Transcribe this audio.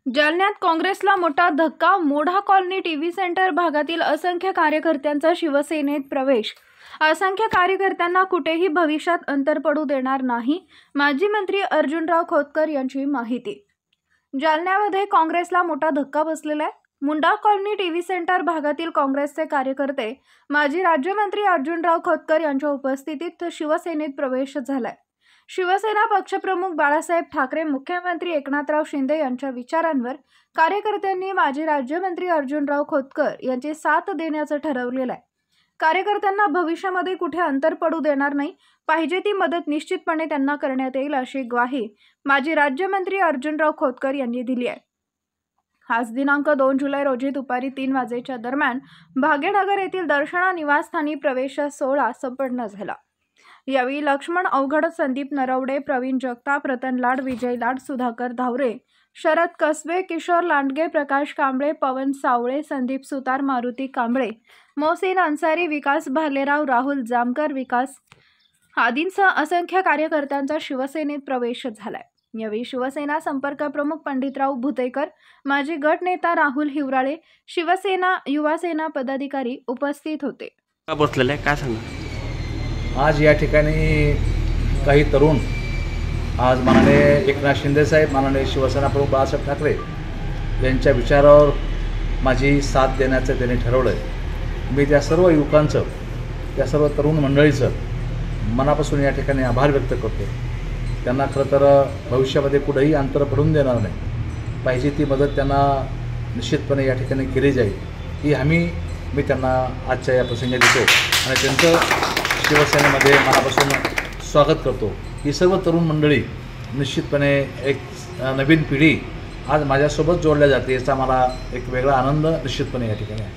जालन्यात काँग्रेसला मोठा धक्का. मोढा कॉलनी टीव्ही सेंटर भागातील असंख्य कार्यकर्त्यांचा शिवसेनेत प्रवेश. असंख्य कार्यकर्त्यांना कुठेही भविष्यात अंतर पडू देणार नाही. माजी मंत्री अर्जुनराव खोतकर यांची माहिती. जालन्यामध्ये काँग्रेसला मोठा धक्का बसलेला आहे. मुंडा कॉलनी टीव्ही सेंटर भागातील काँग्रेसचे कार्यकर्ते माजी राज्यमंत्री अर्जुनराव खोतकर यांच्या उपस्थितीत शिवसेनेत प्रवेश झालाय. शिवसेना पक्षप्रमुख बाळासाहेब ठाकरे, मुख्यमंत्री एकनाथराव शिंदे यांच्या विचारांवर कार्यकर्त्यांनी माजी राज्यमंत्री अर्जुनराव खोतकर यांची साथ देण्याचं ठरवलेलं आहे. कार्यकर्त्यांना भविष्यामध्ये कुठे अंतर पडू देणार नाही. पाहिजे ती मदत निश्चितपणे त्यांना करण्यात येईल, अशी ग्वाही माजी राज्यमंत्री अर्जुनराव खोतकर यांनी दिली आहे. आज दिनांक 2 जुलै रोजी दुपारी 3 वाजेच्या दरम्यान भाग्यनगर येथील दर्शना निवासस्थानी प्रवेश सोहळा संपन्न झाला. यावेळी लक्ष्मण अवघड, संदीप नरवडे, प्रवीण जगताप, रतन लाड, विजय लाड, सुधाकर धावरे, शरद कसबे, किशोर लांडगे, प्रकाश कांबळे, पवन सावळे, संदीप सुतार, मारुती कांबळे, मोहसिन अन्सारी, विकास भालेराव, राहुल जामकर, विकास आदींसह असंख्य कार्यकर्त्यांचा शिवसेनेत प्रवेश झालाय. यावेळी शिवसेना संपर्क प्रमुख पंडितराव भुतेकर, माजी गट नेता राहुल हिवराळे, शिवसेना युवा सेना पदाधिकारी उपस्थित होते. बसलेले काय सांगा? आज या ठिकाणी काही तरुण आज माननीय एकनाथ शिंदे साहेब, माननीय शिवसेना प्रमुख बाळासाहेब ठाकरे यांच्या विचारावर माझी साथ देण्याचं त्यांनी ठरवलं आहे. मी त्या सर्व युवकांचं, त्या सर्व तरुण मंडळीचं मनापासून या ठिकाणी आभार व्यक्त करतो. त्यांना खरं तर भविष्यामध्ये कुठेही अंतर पडून देणार नाही. पाहिजे ती मदत त्यांना निश्चितपणे या ठिकाणी केली जाईल, ही हमी मी त्यांना आजच्या या प्रसंगी देतो आणि त्यांचं शिवसेनेमध्ये मनापासून स्वागत करतो. ही सर्व तरुण मंडळी निश्चितपणे एक नवीन पिढी आज माझ्यासोबत जोडल्या जाते, याचा मला एक वेगळा आनंद निश्चितपणे या ठिकाणी आहे.